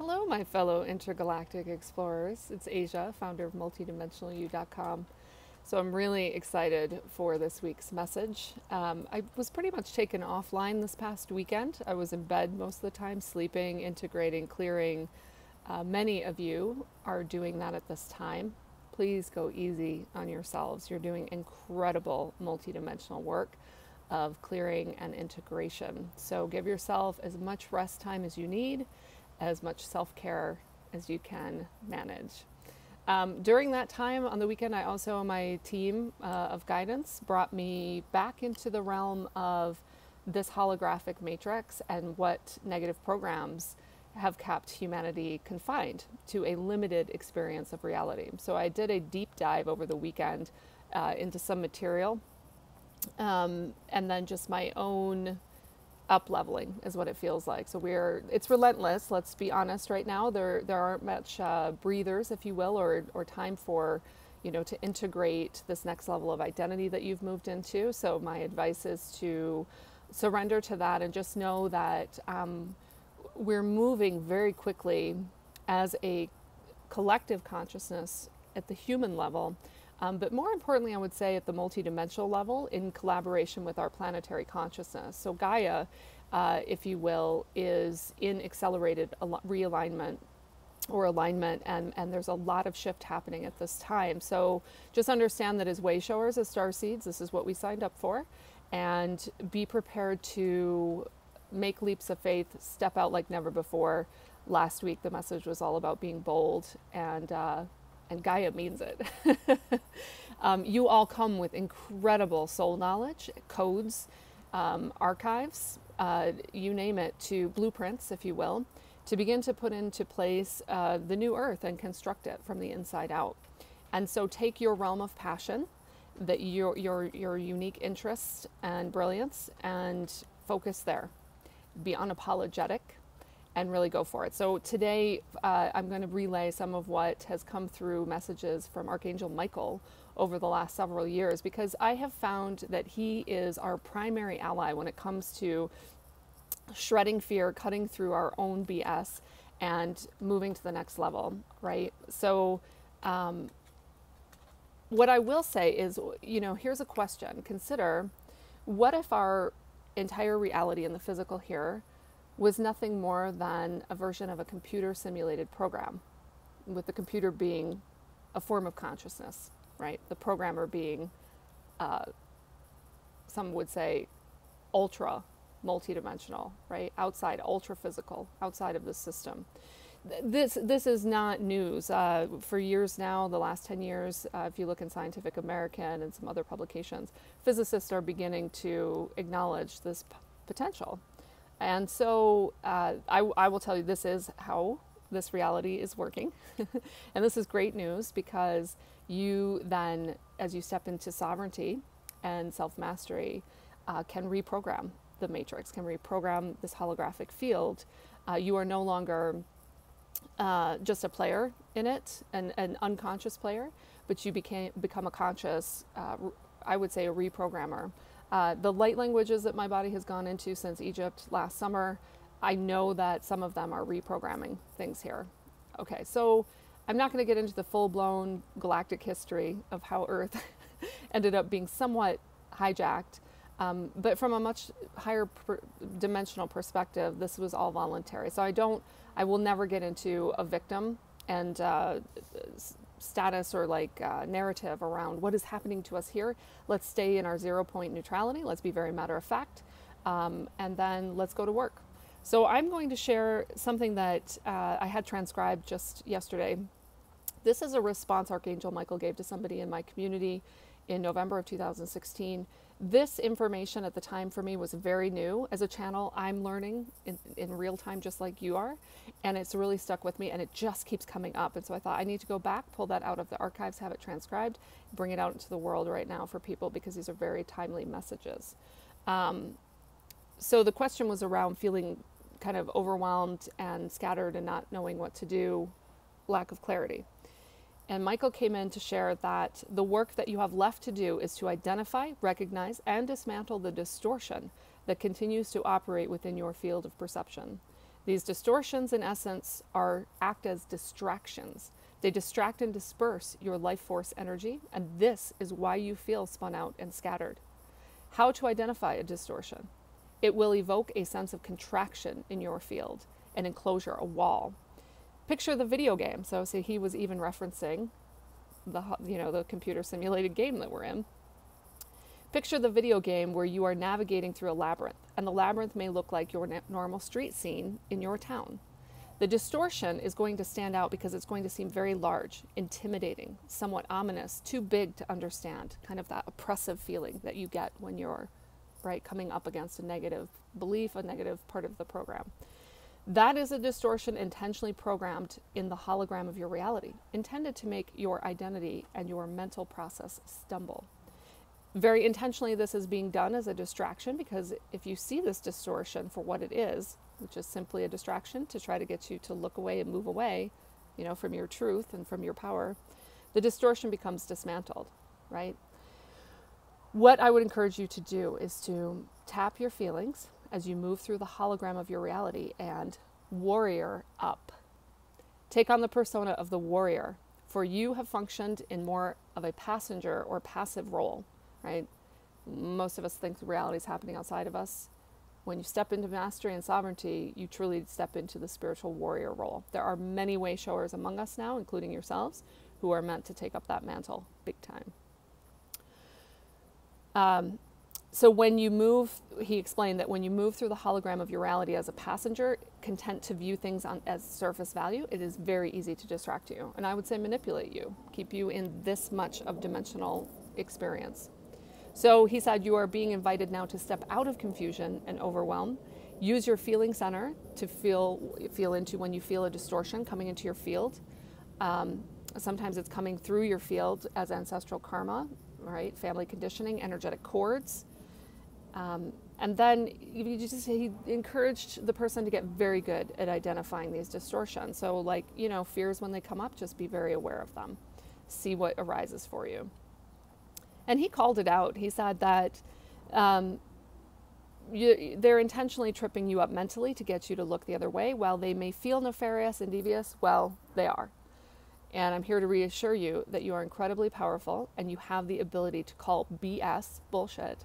Hello, my fellow intergalactic explorers. It's Asia, founder of multidimensionalu.com. So I'm really excited for this week's message. I was pretty much taken offline this past weekend. I was in bed most of the time, sleeping, integrating, clearing. Many of you are doing that at this time. Please go easy on yourselves. You're doing incredible multidimensional work of clearing and integration. So give yourself as much rest time as you need, as much self-care as you can manage. During that time on the weekend, I also, my team of guidance brought me back into the realm of this holographic matrix and what negative programs have kept humanity confined to a limited experience of reality. So I did a deep dive over the weekend into some material, and then just my own up leveling is what it feels like. So it's relentless. Let's be honest right now. There aren't much breathers, if you will, or time for, to integrate this next level of identity that you've moved into. So my advice is to surrender to that and just know that we're moving very quickly as a collective consciousness at the human level. But more importantly, I would say at the multidimensional level in collaboration with our planetary consciousness. So Gaia, if you will, is in accelerated realignment or alignment, and there's a lot of shift happening at this time. So just understand that as way showers, as star seeds, this is what we signed up for, and be prepared to make leaps of faith, step out like never before. Last week, the message was all about being bold, and Gaia means it. You all come with incredible soul knowledge, codes, archives, you name it, to blueprints, if you will, to begin to put into place the new earth and construct it from the inside out. And so take your realm of passion, that your unique interests and brilliance, and focus there. Be unapologetic and really go for it. So today I'm going to relay some of what has come through messages from Archangel Michael over the last several years, because I have found that he is our primary ally when it comes to shredding fear, cutting through our own BS, and moving to the next level, right? So what I will say is, here's a question. Consider, what if our entire reality in the physical here was nothing more than a version of a computer simulated program, with the computer being a form of consciousness, right? The programmer being, some would say, ultra multidimensional, right? Outside, ultra physical, outside of the system. This is not news. For years now, the last 10 years, if you look in Scientific American and some other publications, physicists are beginning to acknowledge this potential. And so I will tell you, this is how this reality is working. And this is great news, because you then, as you step into sovereignty and self-mastery, can reprogram the matrix, can reprogram this holographic field. You are no longer just a player in it, an unconscious player, but you become a conscious, I would say, a reprogrammer. The light languages that my body has gone into since Egypt last summer, I know that some of them are reprogramming things here. Okay, so I'm not going to get into the full-blown galactic history of how Earth ended up being somewhat hijacked, but from a much higher dimensional perspective, this was all voluntary. So I will never get into a victim and status or narrative around what is happening to us here. Let's stay in our 0-point neutrality. Let's be very matter of fact, and then let's go to work. So I'm going to share something that I had transcribed just yesterday. This is a response Archangel Michael gave to somebody in my community in November of 2016. This information at the time for me was very new. As a channel, I'm learning in real time, just like you are, and it's really stuck with me, and it just keeps coming up. And so I thought I need to go back, pull that out of the archives, have it transcribed, bring it out into the world right now for people, because these are very timely messages. So the question was around feeling kind of overwhelmed and scattered and not knowing what to do, lack of clarity. And Michael came in to share that the work that you have left to do is to identify, recognize, and dismantle the distortion that continues to operate within your field of perception. These distortions, in essence, act as distractions. They distract and disperse your life force energy, and this is why you feel spun out and scattered. How to identify a distortion? It will evoke a sense of contraction in your field, an enclosure, a wall. Picture the video game. So he was even referencing the computer simulated game that we're in. Picture the video game where you are navigating through a labyrinth, and the labyrinth may look like your normal street scene in your town. The distortion is going to stand out because it's going to seem very large, intimidating, somewhat ominous, too big to understand, kind of that oppressive feeling that you get when you're coming up against a negative belief, a negative part of the program. That is a distortion intentionally programmed in the hologram of your reality, intended to make your identity and your mental process stumble. Very intentionally, this is being done as a distraction, because if you see this distortion for what it is, which is simply a distraction to try to get you to look away and move away, from your truth and from your power, the distortion becomes dismantled, right? What I would encourage you to do is to tap your feelings as you move through the hologram of your reality and warrior up. Take on the persona of the warrior, for you have functioned in more of a passenger or passive role. Right? Most of us think reality is happening outside of us. When you step into mastery and sovereignty, you truly step into the spiritual warrior role. There are many way showers among us now, including yourselves, who are meant to take up that mantle big time. So when you move, he explained that when you move through the hologram of your reality as a passenger, content to view things as surface value, it is very easy to distract you. And I would say manipulate you, keep you in this much of dimensional experience. So he said, you are being invited now to step out of confusion and overwhelm. Use your feeling center to feel into when you feel a distortion coming into your field. Sometimes it's coming through your field as ancestral karma, right? Family conditioning, energetic cords. And then he encouraged the person to get very good at identifying these distortions. So fears when they come up, just be very aware of them. See what arises for you. And he called it out. He said that they're intentionally tripping you up mentally to get you to look the other way. While they may feel nefarious and devious, well, they are. And I'm here to reassure you that you are incredibly powerful and you have the ability to call BS, bullshit,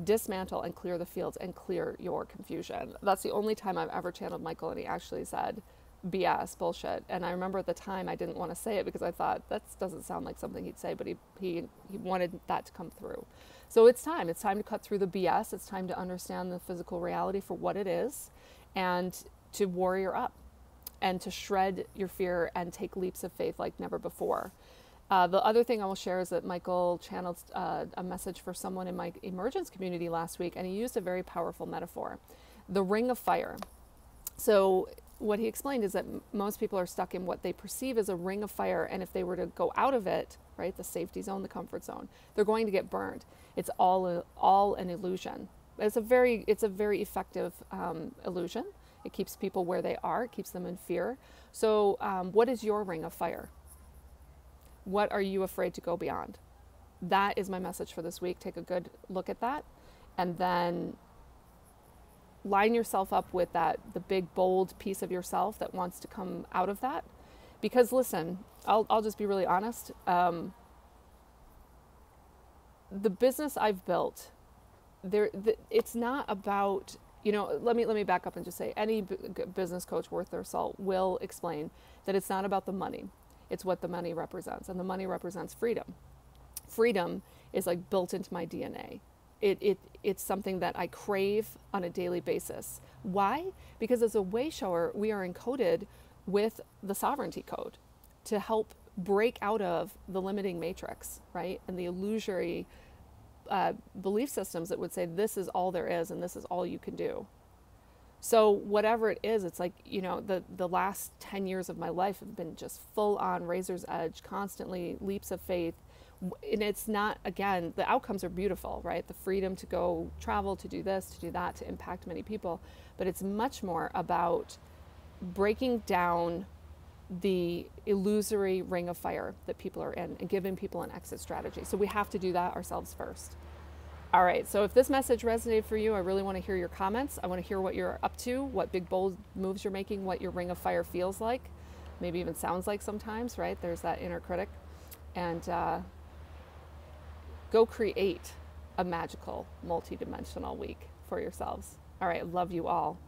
dismantle and clear the fields and clear your confusion. That's the only time I've ever channeled Michael and he actually said BS, bullshit. And I remember at the time I didn't want to say it because I thought that doesn't sound like something he'd say, but he wanted that to come through. So it's time to cut through the BS. It's time to understand the physical reality for what it is and to warrior up and to shred your fear and take leaps of faith like never before. The other thing I will share is that Michael channeled a message for someone in my emergence community last week, and he used a very powerful metaphor, the ring of fire. So what he explained is that most people are stuck in what they perceive as a ring of fire, and if they were to go out of it, right, the safety zone, the comfort zone, they're going to get burned. It's all an illusion. It's a very effective illusion. It keeps people where they are. It keeps them in fear. So what is your ring of fire? What are you afraid to go beyond? That is my message for this week. Take a good look at that, and then line yourself up with the big, bold piece of yourself that wants to come out of that. Because listen, I'll just be really honest. The business I've built, it's not about, let me back up and just say, any business coach worth their salt will explain that it's not about the money. It's what the money represents, and the money represents freedom. Freedom is like built into my DNA. It's something that I crave on a daily basis. Why? Because as a way shower, we are encoded with the sovereignty code to help break out of the limiting matrix, right? And the illusory belief systems that would say this is all there is and this is all you can do. So whatever it is, it's like, the last 10 years of my life have been just full on razor's edge, constantly leaps of faith. And it's not, again, the outcomes are beautiful, right? The freedom to go travel, to do this, to do that, to impact many people. But it's much more about breaking down the illusory ring of fire that people are in and giving people an exit strategy. So we have to do that ourselves first. All right, so if this message resonated for you, I really want to hear your comments. I want to hear what you're up to, what big, bold moves you're making, what your ring of fire feels like, maybe even sounds like sometimes, right? There's that inner critic. And go create a magical, multi-dimensional week for yourselves. All right, love you all.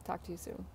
Talk to you soon.